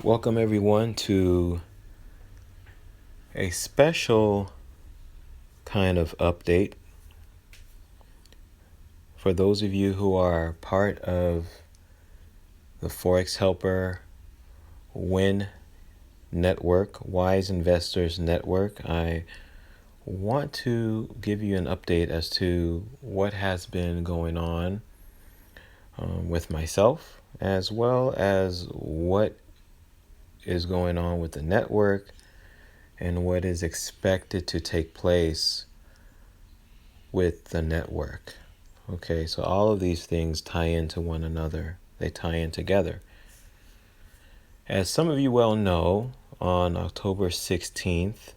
Welcome everyone to a special kind of update for those of you who are part of the Forex Helper Win Network, Wise Investors Network. I want to give you an update as to what has been going on with myself, as well as what is going on with the network and what is expected to take place with the network. Okay, so all of these things tie into one another. They tie in together. As some of you well know, on October 16th,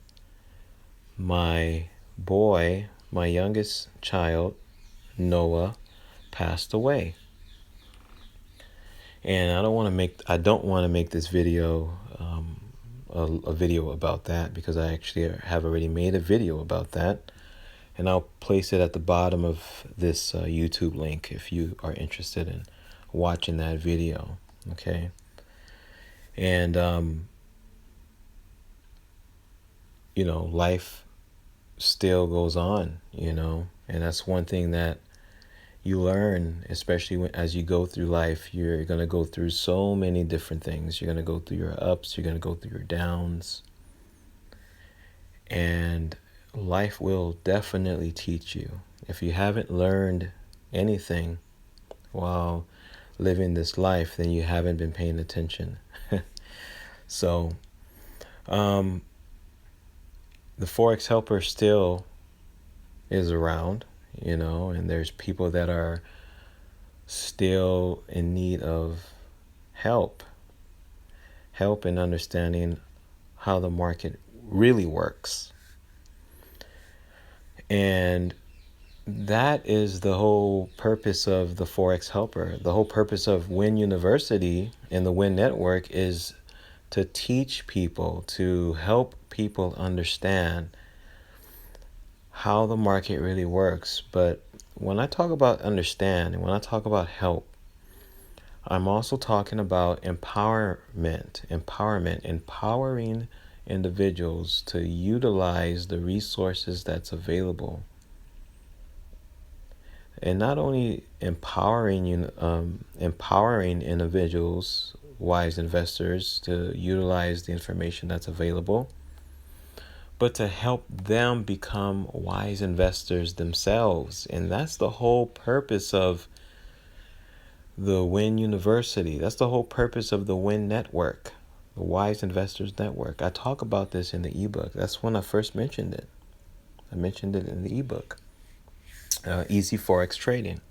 my boy, my youngest child, Noah, passed away. And I don't want to make this video a video about that, because I actually have already made a video about that. And I'll place it at the bottom of this YouTube link if you are interested in watching that video. Okay. And, life still goes on, and that's one thing that you learn, especially as you go through life. You're going to go through so many different things. You're going to go through your ups, you're going to go through your downs. And life will definitely teach you. If you haven't learned anything while living this life, then you haven't been paying attention. So, the Forex Helper still is around, and there's people that are still in need of help in understanding how the market really works. And that is the whole purpose of the Forex Helper. The whole purpose of Win University and the Win Network is to teach people, to help people understand how the market really works. But when I talk about understand and when I talk about help, I'm also talking about empowering individuals to utilize the resources that's available. And not only empowering individuals, wise investors, to utilize the information that's available, but to help them become wise investors themselves. And that's the whole purpose of the Win University. That's the whole purpose of the Win Network, the Wise Investors Network. I talk about this in the ebook. That's when I first mentioned it. I mentioned it in the ebook, Easy Forex Trading.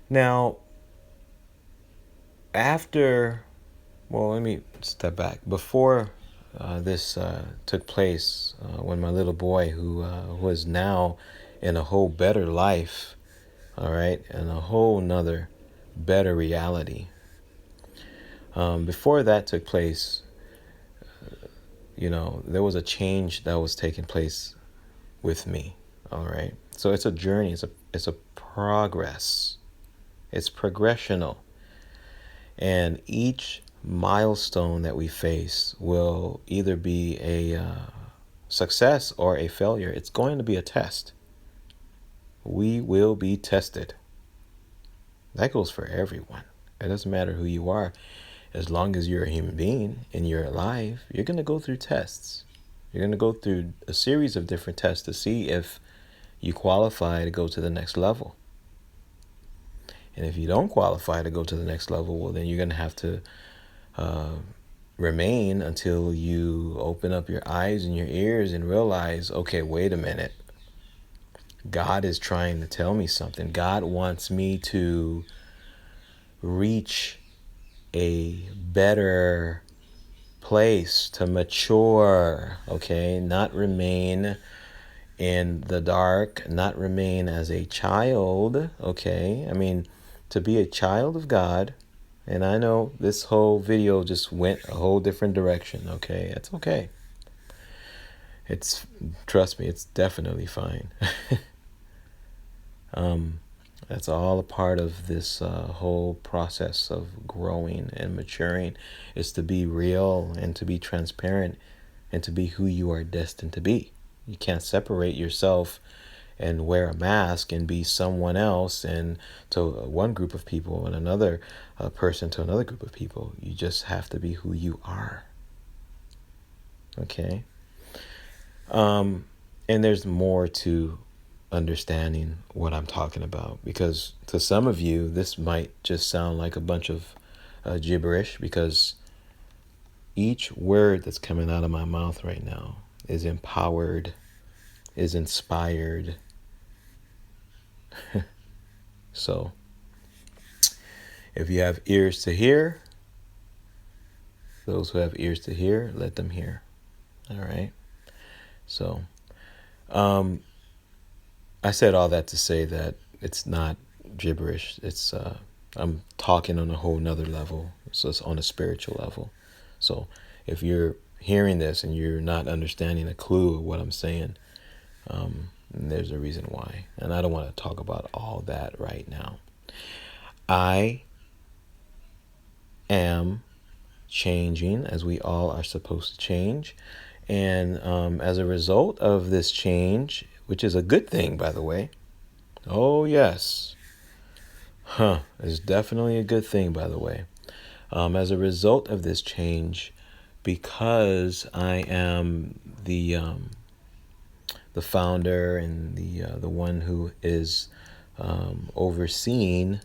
Now, let me step back. Before this took place, when my little boy, who was now in a whole better life, all right, and a whole nother better reality. Before that took place, there was a change that was taking place with me. All right. So it's a journey. It's a progress. It's progressional. And each milestone that we face will either be a success or a failure. It's going to be a test. We will be tested. That goes for everyone. It doesn't matter who you are. As long as you're a human being and you're alive, you're going to go through tests. You're going to go through a series of different tests to see if you qualify to go to the next level. And if you don't qualify to go to the next level, well, then you're going to have to remain until you open up your eyes and your ears and realize, okay, wait a minute. God is trying to tell me something. God wants me to reach a better place, to mature, okay? Not remain in the dark, not remain as a child, okay? I mean, to be a child of God, and I know this whole video just went a whole different direction, okay? It's okay. Trust me, it's definitely fine. That's all a part of this whole process of growing and maturing, is to be real and to be transparent and to be who you are destined to be. You can't separate yourself and wear a mask and be someone else and to one group of people and another person to another group of people. You just have to be who you are. Okay? And there's more to understanding what I'm talking about, because to some of you this might just sound like a bunch of gibberish, because each word that's coming out of my mouth right now is empowered, is inspired. So if you have ears to hear, those who have ears to hear, let them hear. All right. So I said all that to say that it's not gibberish. It's I'm talking on a whole nother level. So it's on a spiritual level. So if you're hearing this and you're not understanding a clue of what I'm saying, there's a reason why. And I don't want to talk about all that right now. I am changing, as we all are supposed to change. And as a result of this change, which is a good thing, by the way. Oh, yes. It's definitely a good thing, by the way. As a result of this change, because I am the founder and the one who is overseeing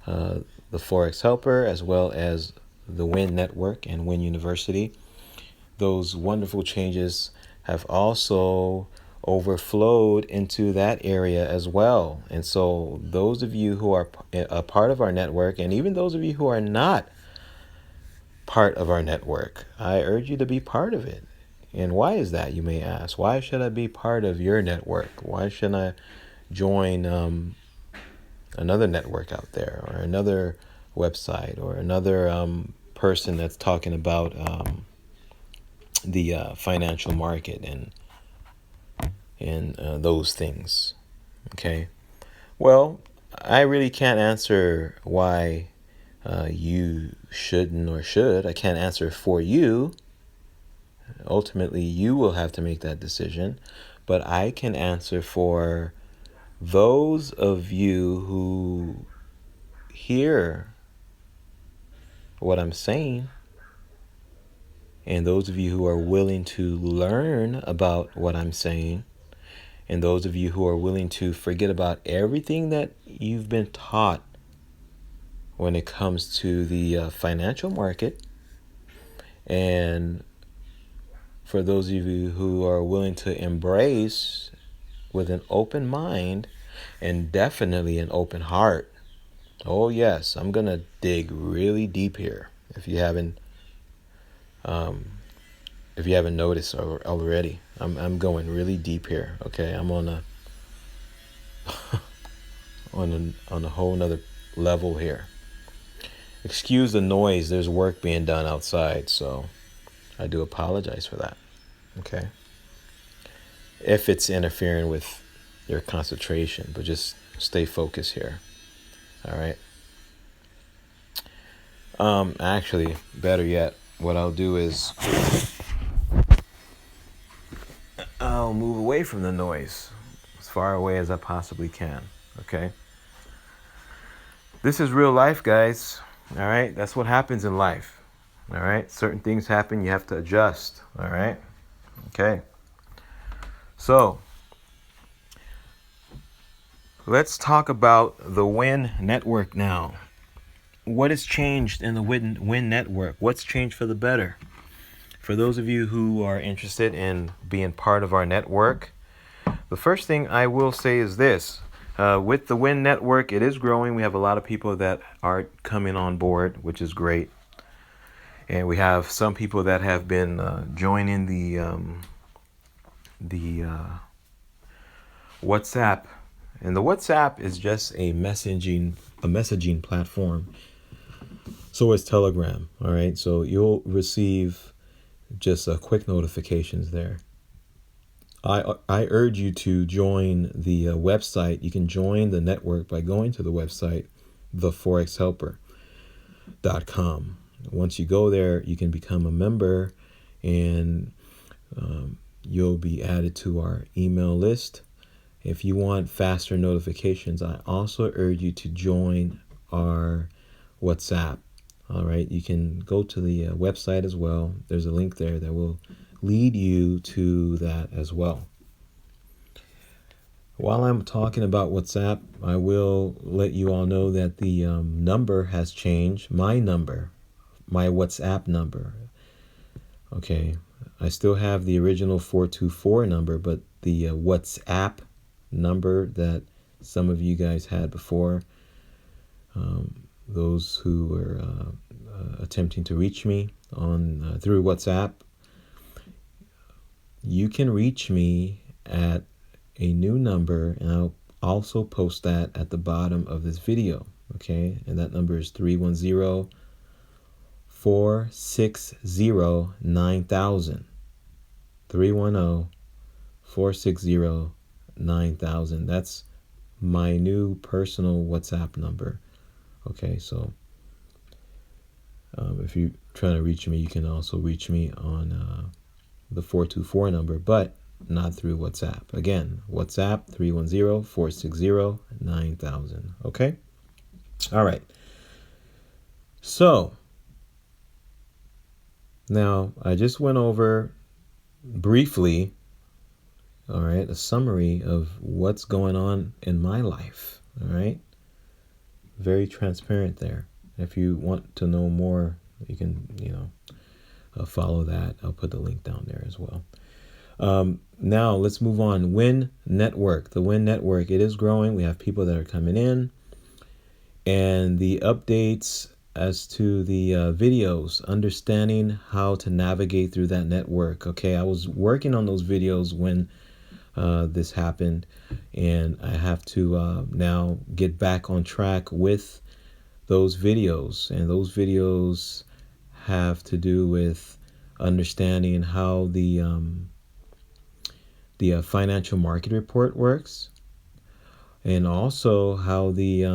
the Forex Helper, as well as the Win Network and Win University, those wonderful changes have also overflowed into that area as well. And so those of you who are a part of our network, and even those of you who are not part of our network, I urge you to be part of it. And why is that, you may ask? Why should I be part of your network? Why shouldn't I join another network out there, or another website, or another person that's talking about the financial market and those things? Okay. Well, I really can't answer why you shouldn't or should. I can't answer for you. Ultimately, you will have to make that decision. But I can answer for those of you who hear what I'm saying, and those of you who are willing to learn about what I'm saying, and those of you who are willing to forget about everything that you've been taught when it comes to the financial market, and for those of you who are willing to embrace with an open mind and definitely an open heart. Oh yes, I'm gonna dig really deep here. If you haven't noticed already, I'm going really deep here. Okay, I'm on a on a whole nother level here. Excuse the noise. There's work being done outside, so I do apologize for that. Okay, if it's interfering with your concentration, but just stay focused here. All right. Actually, better yet, what I'll do is I'll move away from the noise as far away as I possibly can. Okay. This is real life, guys. All right. That's what happens in life. All right. Certain things happen. You have to adjust. All right. Okay. So let's talk about the Win Network now. What has changed in the Win Network? What's changed for the better? For those of you who are interested in being part of our network, the first thing I will say is this. With the Win Network, it is growing. We have a lot of people that are coming on board, which is great. And we have some people that have been joining the WhatsApp. And the WhatsApp is just a messaging platform. So is Telegram. All right. So you'll receive just quick notifications there I urge you to join the website. You can join the network by going to the website, theforexhelper.com. Once you go there, you can become a member, and you'll be added to our email list. If you want faster notifications, I also urge you to join our WhatsApp. All right, you can go to the website as well. There's a link there that will lead you to that as well. While I'm talking about WhatsApp, I will let you all know that the number has changed. My number, my WhatsApp number. Okay, I still have the original 424 number, but the WhatsApp number that some of you guys had before, those who were attempting to reach me on through WhatsApp, you can reach me at a new number, and I'll also post that at the bottom of this video. Okay, and that number is 310-460-9000. 310-460-9000. That's my new personal WhatsApp number. Okay, so if you're trying to reach me, you can also reach me on the 424 number, but not through WhatsApp. Again, WhatsApp 310-460-9000. Okay? All right. So, now I just went over briefly, all right, a summary of what's going on in my life. All right? Very transparent there. If you want to know more, you can, follow that. I'll put the link down there as well. Now let's move on. Win Network. The Win Network, it is growing. We have people that are coming in, and the updates as to the videos, understanding how to navigate through that network. Okay, I was working on those videos when this happened, and I have to now get back on track with those videos, and those videos have to do with understanding how the financial market report works, and also how the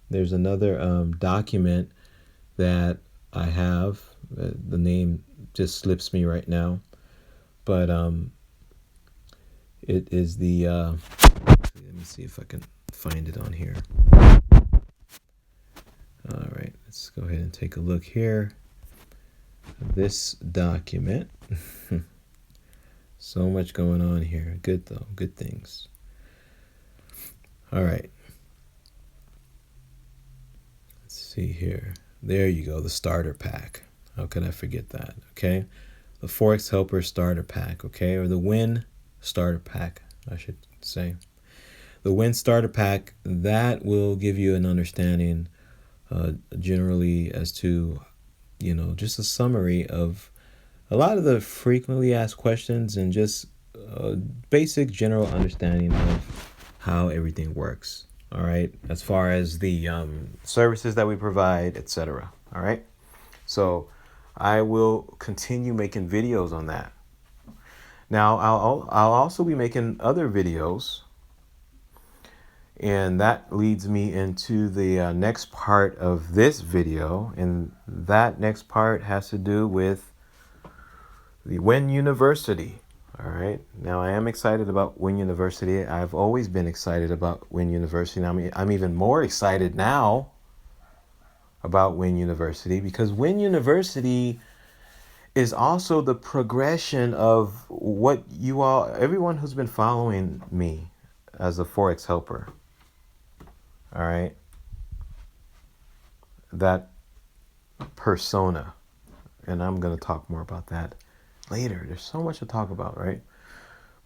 there's another document that I have. The name just slips me right now, but it is the let me see if I can find it on here. All right, let's go ahead and take a look here. This document. So much going on here. Good though, good things. All right. Let's see here. There you go, the starter pack. How could I forget that? Okay. The Forex Helper starter pack, okay? Or the Win starter pack, I should say. The Win starter pack, that will give you an understanding generally as to, just a summary of a lot of the frequently asked questions, and just basic general understanding of how everything works. All right, as far as the services that we provide, etc. All right, so I will continue making videos on that. Now I'll also be making other videos, and that leads me into the next part of this video, and that next part has to do with the Win University. All right. Now I am excited about Win University. I've always been excited about Win University. I'm even more excited now about Win University, because Win University is also the progression of what you all, everyone who's been following me as a Forex helper. All right. That persona. And I'm going to talk more about that later. There's so much to talk about, right?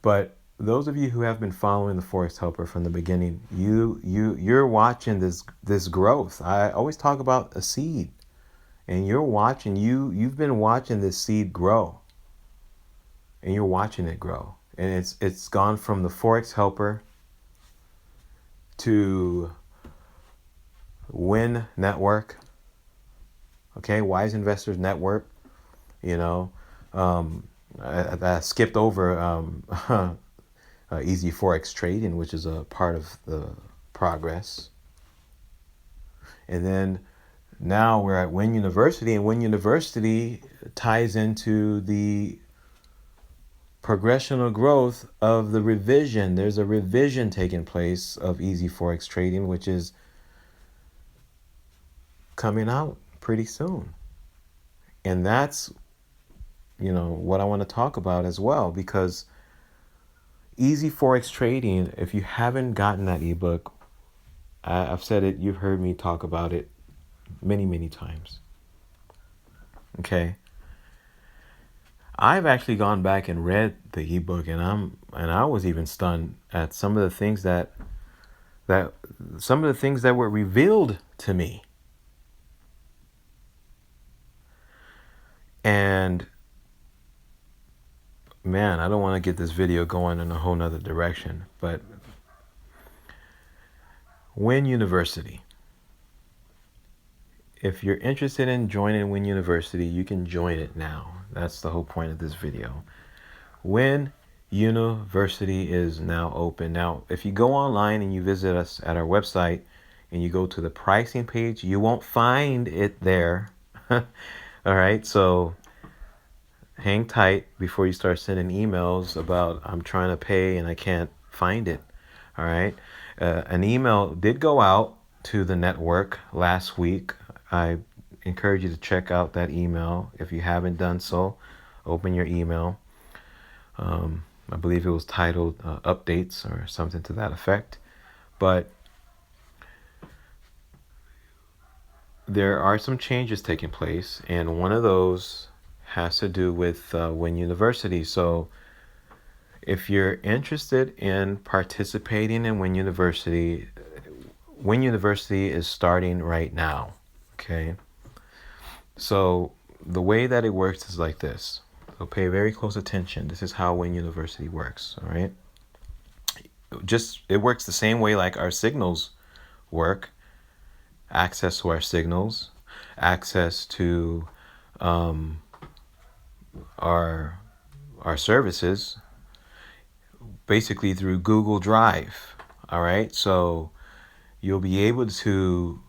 But those of you who have been following the Forex Helper from the beginning, you're watching this growth. I always talk about a seed, and you've been watching this seed grow, and you're watching it grow, and it's gone from the Forex Helper to Win Network. Okay, Wise Investors Network. I skipped over easy Forex trading, which is a part of the progress. And then now we're at Win University, and Win University ties into the progressional growth of the revision. There's a revision taking place of easy Forex trading, which is coming out pretty soon. And that's, what I want to talk about as well, because easy Forex trading, if you haven't gotten that ebook, I've said it, you've heard me talk about it many, many times. Okay. I've actually gone back and read the ebook, and I was even stunned at some of the things that were revealed to me. And man, I don't want to get this video going in a whole nother direction, but Win University. If you're interested in joining Win University, you can join it now. That's the whole point of this video. Win University is now open. Now, if you go online and you visit us at our website and you go to the pricing page, you won't find it there. All right, so hang tight before you start sending emails about I'm trying to pay and I can't find it. All right, an email did go out to the network last week. I encourage you to check out that email. If you haven't done so, open your email. I believe it was titled updates or something to that effect. But there are some changes taking place, and one of those has to do with Win University. So if you're interested in participating in Win University is starting right now. Okay. So the way that it works is like this. So pay very close attention. This is how Win University works. All right. It works the same way like our signals work. Access to our signals, access to our services, basically through Google Drive. All right. So you'll be able to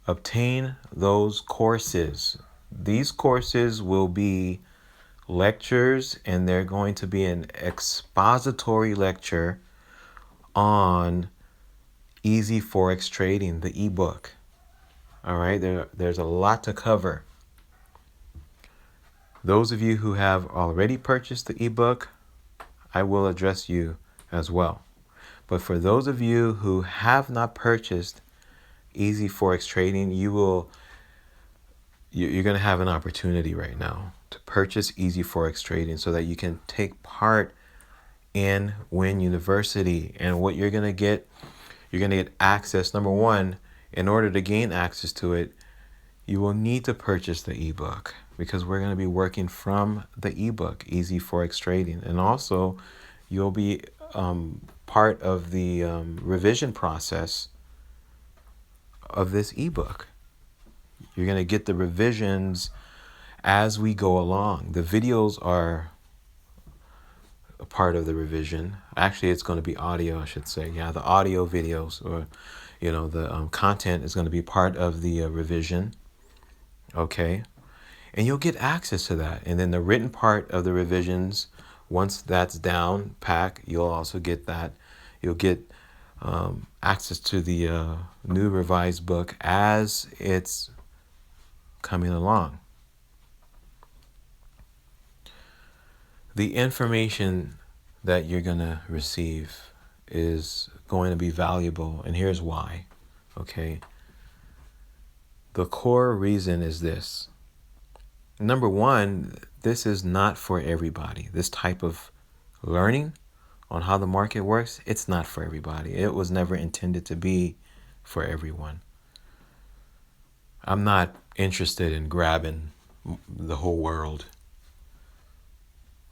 obtain those courses. These courses will be lectures, and they're going to be an expository lecture on easy Forex trading, the ebook. All right, there's a lot to cover. Those of you who have already purchased the ebook, I will address you as well. But for those of you who have not purchased easy Forex trading, you're going to have an opportunity right now to purchase easy Forex trading so that you can take part in Win University. And what you're going to get access. Number one, in order to gain access to it, you will need to purchase the ebook, because we're going to be working from the ebook, Easy Forex Trading. And also, you'll be part of the revision process of this ebook. You're going to get the revisions as we go along. The videos are a part of the revision. Actually, it's going to be audio, I should say. Yeah, the audio videos, or the content is going to be part of the revision. Okay, and you'll get access to that. And then the written part of the revisions, once that's down pack, you'll also get that. You'll get access to the new revised book as it's coming along. The information that you're going to receive is going to be valuable, and here's why. Okay. The core reason is this. Number one, this is not for everybody. This type of learning on how the market works, it's not for everybody. It was never intended to be for everyone. I'm not interested in grabbing the whole world.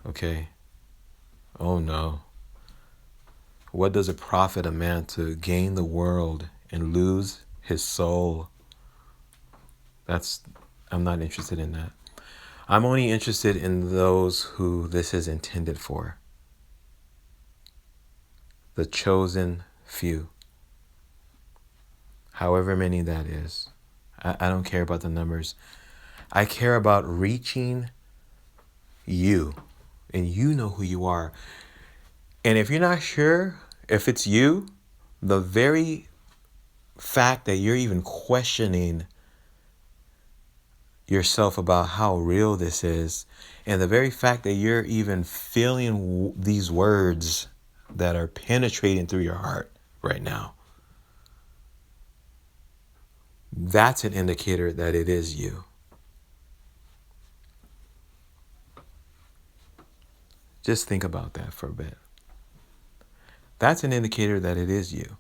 Okay? Oh no. What does it profit a man to gain the world and lose his soul? I'm not interested in that. I'm only interested in those who this is intended for. The chosen few. However many that is. I don't care about the numbers. I care about reaching you. And you know who you are. And if you're not sure if it's you, the very fact that you're even questioning yourself about how real this is, and the very fact that you're even feeling these words that are penetrating through your heart right now, that's an indicator that it is you. Just think about that for a bit. That's an indicator that it is you.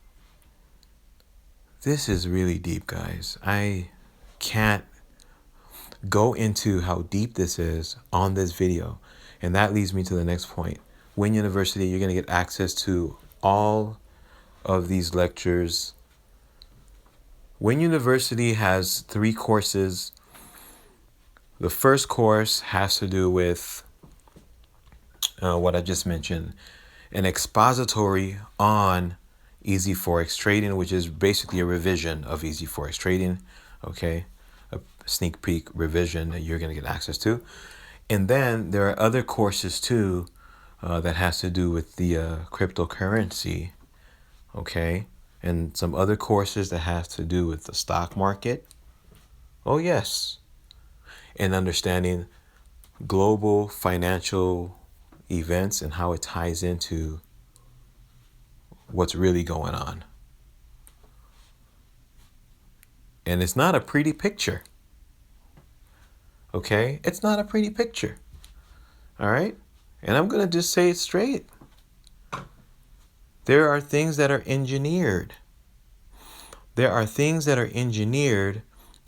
This is really deep, guys. I can't go into how deep this is on this video. And that leads me to the next point. Win University, you're going to get access to all of these lectures. Win University has 3 courses. The first course has to do with what I just mentioned, an expository on Easy Forex Trading, which is basically a revision of Easy Forex Trading. Okay, a sneak peek revision that you're going to get access to. And then there are other courses too that has to do with the cryptocurrency. Okay, and some other courses that has to do with the stock market. Oh yes, and understanding global financial events and how it ties into what's really going on. And it's not a pretty picture. Okay? It's not a pretty picture. All right? And I'm going to just say it straight. There are things that are engineered. There are things that are engineered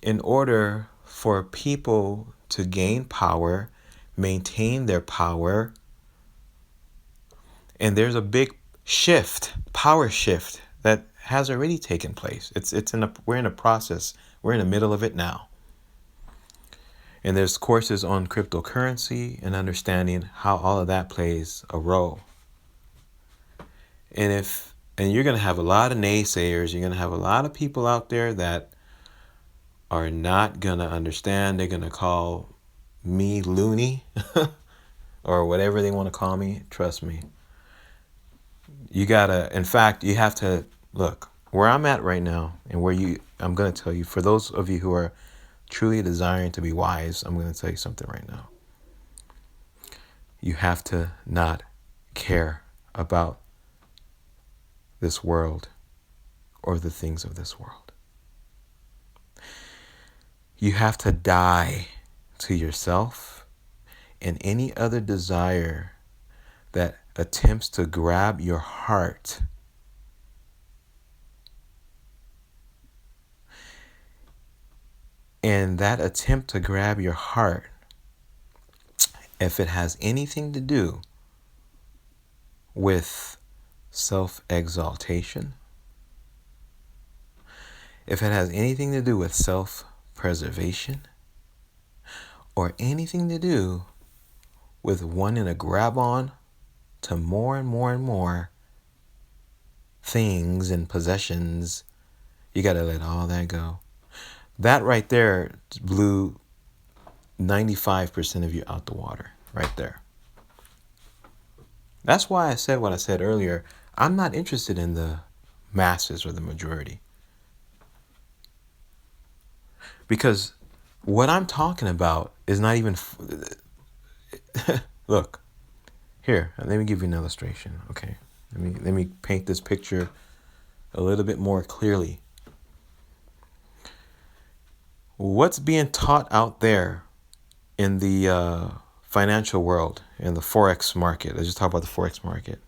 in order for people to gain power, maintain their power. And there's a big shift, power shift that has already taken place. We're in a process. We're in the middle of it now. And there's courses on cryptocurrency and understanding how all of that plays a role. And you're going to have a lot of naysayers. You're going to have a lot of people out there that are not going to understand. They're going to call me loony or whatever they want to call me. Trust me. You have to look where I'm at right now and I'm going to tell you, for those of you who are truly desiring to be wise, I'm going to tell you something right now. You have to not care about this world or the things of this world. You have to die to yourself and any other desire that attempts to grab your heart. And that attempt to grab your heart, if it has anything to do with self-exaltation, if it has anything to do with self-preservation, or anything to do with wanting to grab on to more and more and more things and possessions, you got to let all that go. That right there blew 95% of you out the water right there. That's why I said what I said earlier. I'm not interested in the masses or the majority. Because what I'm talking about is not even... Look, here, let me give you an illustration, okay? Let me paint this picture a little bit more clearly. What's being taught out there in the financial world, in the Forex market? Let's just talk about the Forex market.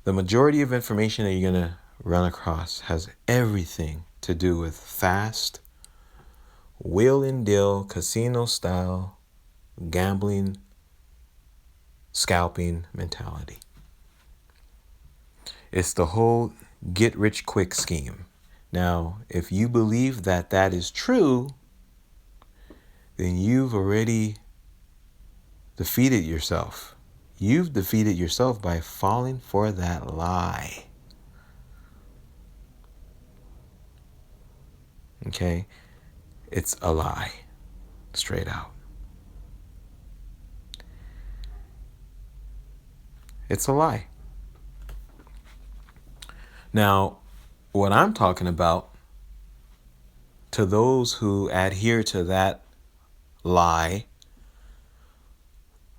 The majority of information that you're going to run across has everything to do with fast, wheel and deal, casino style, gambling, scalping mentality. It's the whole get rich quick scheme. Now, if you believe that that is true, then you've already defeated yourself. You've defeated yourself by falling for that lie. Okay? It's a lie. Straight out. It's a lie. Now, what I'm talking about, to those who adhere to that lie,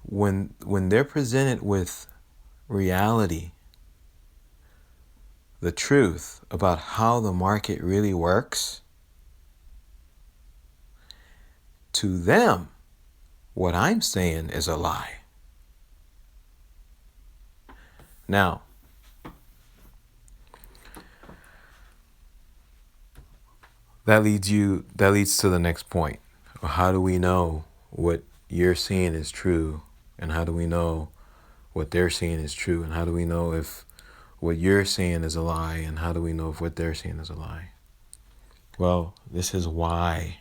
when they're presented with reality, the truth about how the market really works, to them, what I'm saying is a lie. Now, that leads to the next point. How do we know what you're seeing is true? And how do we know what they're seeing is true? And how do we know if what you're seeing is a lie? And how do we know if what they're seeing is a lie? Well, this is why,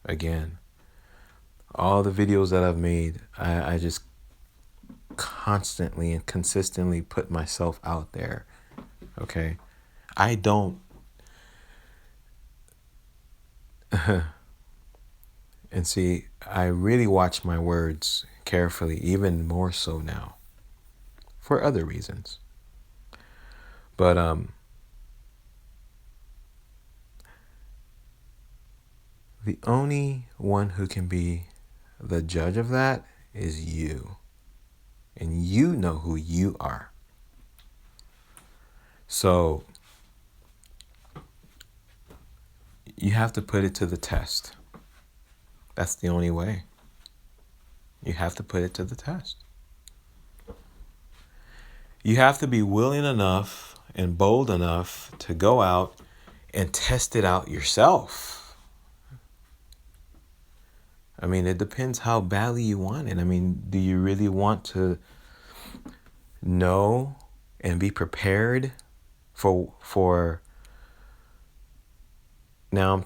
again, all the videos that I've made, I just constantly and consistently put myself out there. Okay? I don't and see, I really watch my words carefully, even more so now, for other reasons. But the only one who can be the judge of that is you. And you know who you are. So you have to put it to the test. That's the only way. You have to put it to the test. You have to be willing enough and bold enough to go out and test it out yourself. I mean, it depends how badly you want it. I mean, do you really want to know and be prepared for now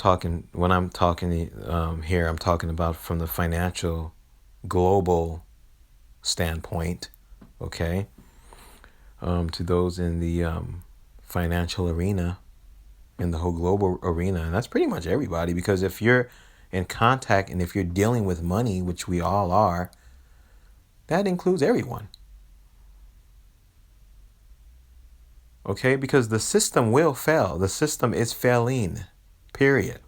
when I'm talking here, I'm talking about from the financial global standpoint, okay? To those in the financial arena, in the whole global arena, and that's pretty much everybody, because if you're in contact and if you're dealing with money, which we all are, that includes everyone. Okay? Because the system will fail. The system is failing, period.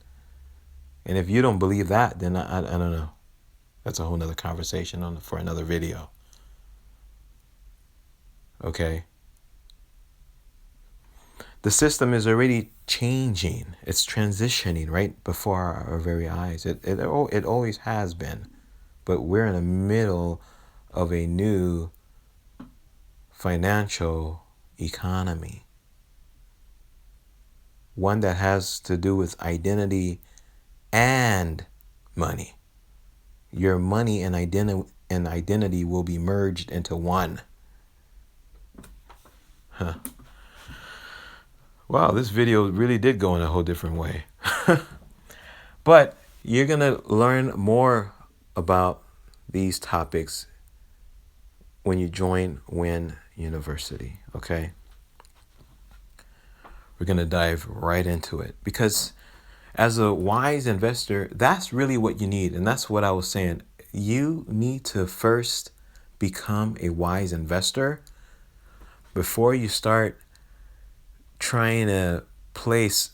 And if you don't believe that, then I don't know. That's a whole nother conversation for another video. Okay? The system is already changing. It's transitioning right before our very eyes. It always has been. But we're in the middle of a new financial economy. One that has to do with identity and money. Your money and identity will be merged into one. Huh. Wow, this video really did go in a whole different way. But you're going to learn more about these topics when you join Win University, okay? We're going to dive right into it, because as a wise investor, that's really what you need. And that's what I was saying. You need to first become a wise investor before you start trying to place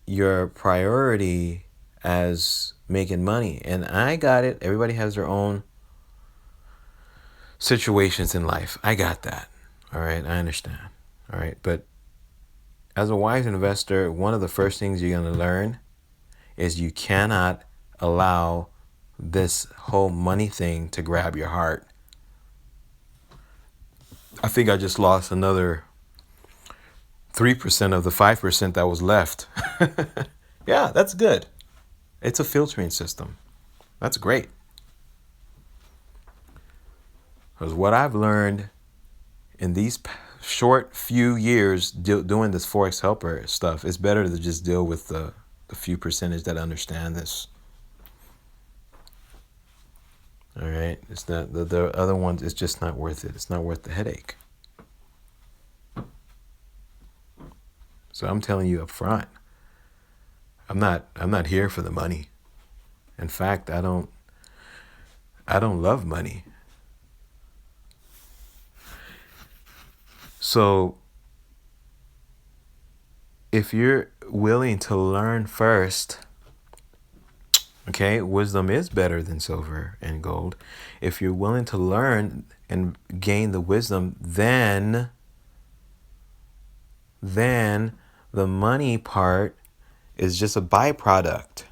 your priority as making money. And I got it. Everybody has their own situations in life. I got that. All right. I understand. All right. But as a wise investor, one of the first things you're going to learn is you cannot allow this whole money thing to grab your heart. I think I just lost another 3% of the 5% that was left. Yeah, that's good. It's a filtering system. That's great. Because what I've learned in these short few years doing this Forex helper stuff, it's better to just deal with the few percentage that understand this. All right, it's not the other ones. It's just not worth it. It's not worth the headache. So I'm telling you up front, I'm not here for the money. In fact, I don't love money. So if you're willing to learn first, okay, wisdom is better than silver and gold. If you're willing to learn and gain the wisdom, then the money part is just a byproduct.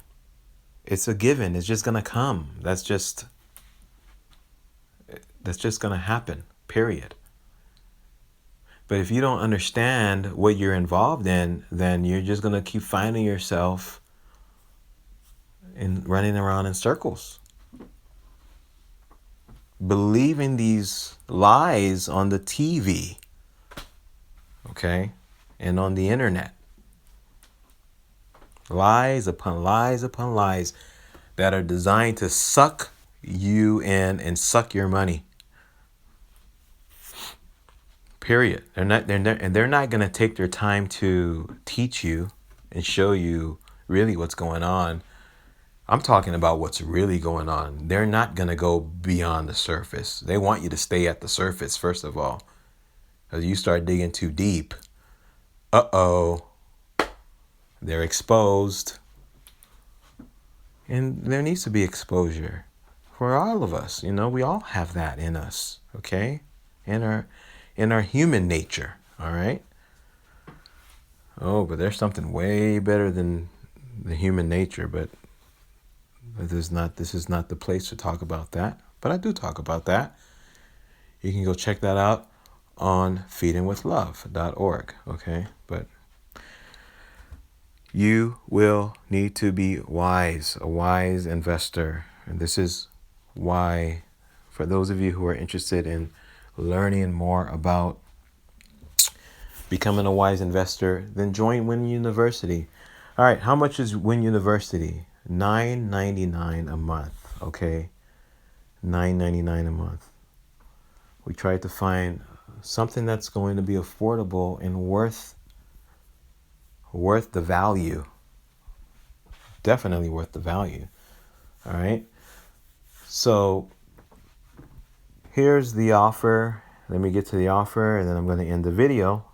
It's a given. It's just going to come. That's just going to happen, period. But if you don't understand what you're involved in, then you're just going to keep finding yourself in running around in circles, believing these lies on the TV, okay, and on the internet. Lies upon lies upon lies that are designed to suck you in and suck your money. Period. They're not going to take their time to teach you and show you really what's going on. I'm talking about what's really going on. They're not going to go beyond the surface. They want you to stay at the surface, first of all. Because you start digging too deep, they're exposed. And there needs to be exposure for all of us. We all have that in us, okay? In our human nature, all right? Oh, but there's something way better than the human nature, but this is not the place to talk about that. But I do talk about that. You can go check that out on feedingwithlove.org, okay? But you will need to be wise, a wise investor. And this is why, for those of you who are interested in learning more about becoming a wise investor, then join Win University. All right, how much is Win University? $9.99 a month, okay? $9.99 a month. We tried to find something that's going to be affordable and worth the value. Definitely worth the value. All right. So here's the offer. Let me get to the offer and then I'm going to end the video.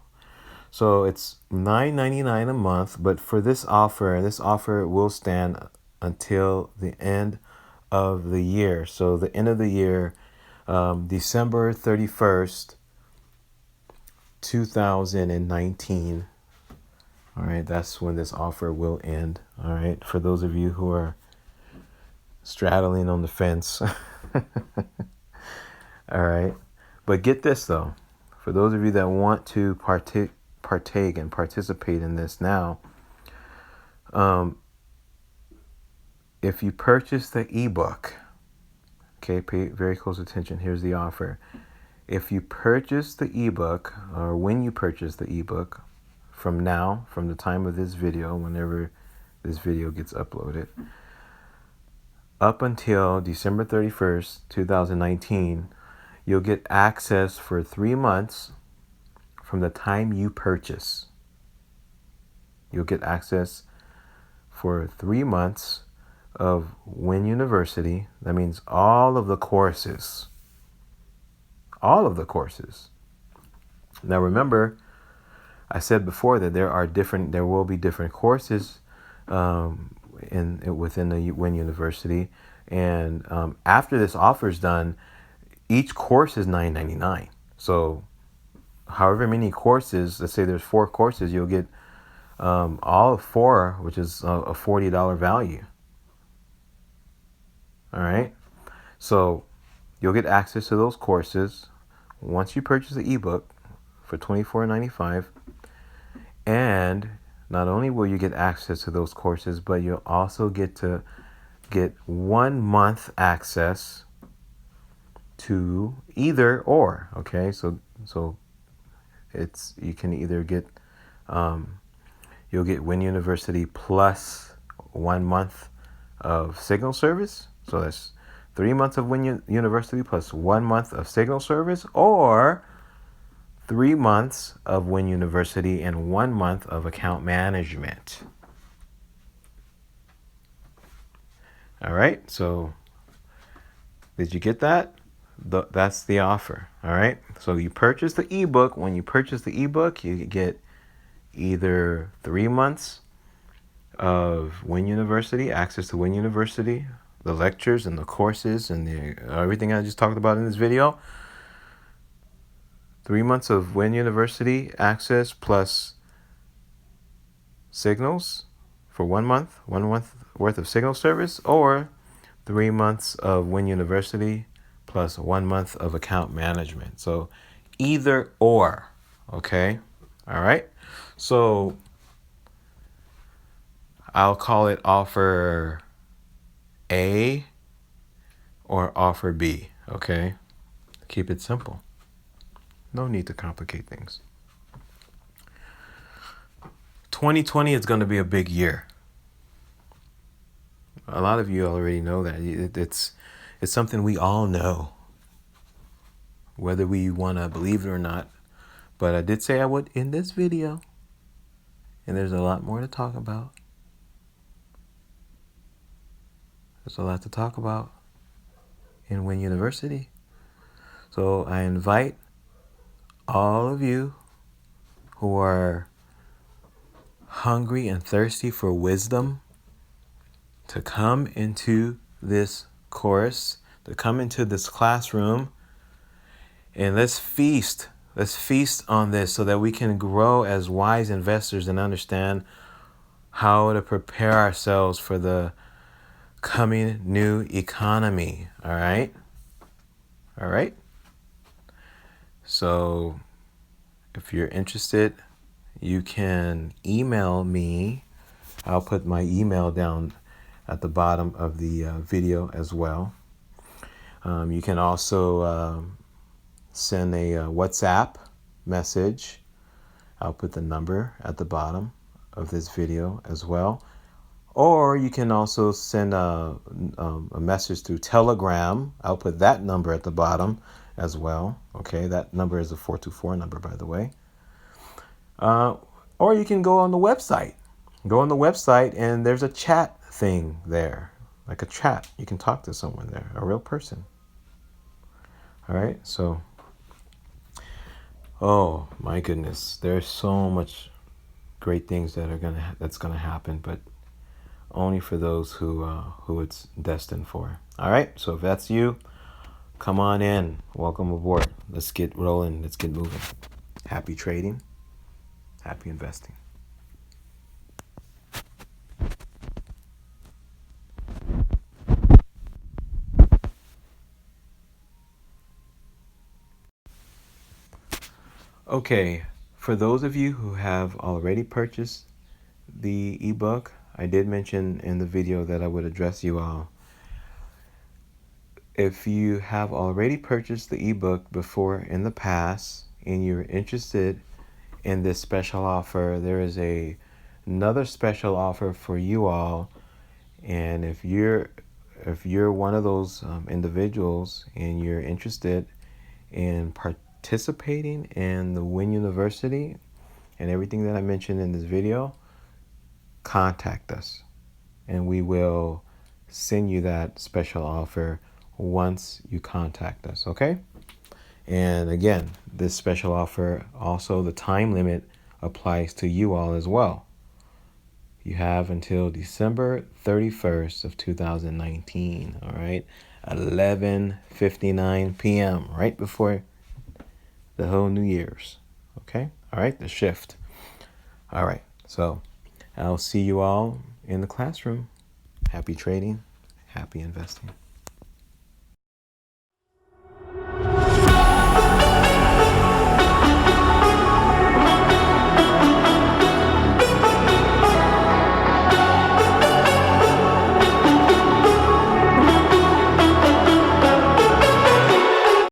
So it's $9.99 a month, but for this offer will stand until the end of the year. So the end of the year, December 31st, 2019. All right, that's when this offer will end. All right, for those of you who are straddling on the fence. All right, but get this though, for those of you that want to partake and participate in this now, if you purchase the ebook, okay, pay very close attention. Here's the offer. If you purchase the ebook, or when you purchase the ebook, from the time of this video, whenever this video gets uploaded, up until December 31st, 2019, you'll get access for 3 months from the time you purchase. You'll get access for 3 months of Win University. That means all of the courses. All of the courses. Now remember, I said before that there will be different courses within the Win University, and after this offer is done, each course is $9.99. So, however many courses, let's say there's 4 courses, you'll get all 4, which is a $40 value. All right, so you'll get access to those courses once you purchase the ebook for $24.95. And not only will you get access to those courses, but you'll also get 1 month access to either or. Okay, so you can either get you'll get Win University plus 1 month of signal service. So that's 3 months of Win University plus 1 month of Signal service, or 3 months of Win University and 1 month of account management. All right, so did you get that? That's the offer. All right, so you purchase the ebook. When you purchase the ebook, you get either 3 months of Win University, access to Win University, the lectures and the courses and everything I just talked about in this video. 3 months of Win University access plus signals for 1 month worth of signal service, or 3 months of Win University plus 1 month of account management. So either or, okay? All right. So I'll call it offer A or offer B, okay? Keep it simple. No need to complicate things. 2020 is going to be a big year. A lot of you already know that. It's something we all know, whether we want to believe it or not. But I did say I would in this video, and there's a lot more to talk about. There's a lot to talk about in Win University. So I invite all of you who are hungry and thirsty for wisdom to come into this course, to come into this classroom, and let's feast on this so that we can grow as wise investors and understand how to prepare ourselves for the coming new economy. All right? So if you're interested, you can email me. I'll put my email down at the bottom of the video as well. You can also send a WhatsApp message. I'll put the number at the bottom of this video as well. Or you can also send a message through Telegram. I'll put that number at the bottom as well. Okay, that number is a 424 number, by the way. Or you can go on the website. Go on the website and there's a chat thing there, like a chat. You can talk to someone there, a real person. All right, so, oh my goodness, there's so much great things that's gonna happen, but only for those who it's destined for. All right, so if that's you, come on in. Welcome aboard. Let's get rolling. Let's get moving. Happy trading. Happy investing. Okay, for those of you who have already purchased the ebook, I did mention in the video that I would address you all. If you have already purchased the ebook before in the past and you're interested in this special offer, there is another special offer for you all. And if you're one of those individuals and you're interested in participating in the Win University and everything that I mentioned in this video, contact us and we will send you that special offer once you contact us, okay? And again, this special offer, also the time limit applies to you all as well. You have until December 31st of 2019, all right? 11:59 p.m., right before the whole New Year's, okay? All right, the shift. All right, so I'll see you all in the classroom. Happy trading, happy investing.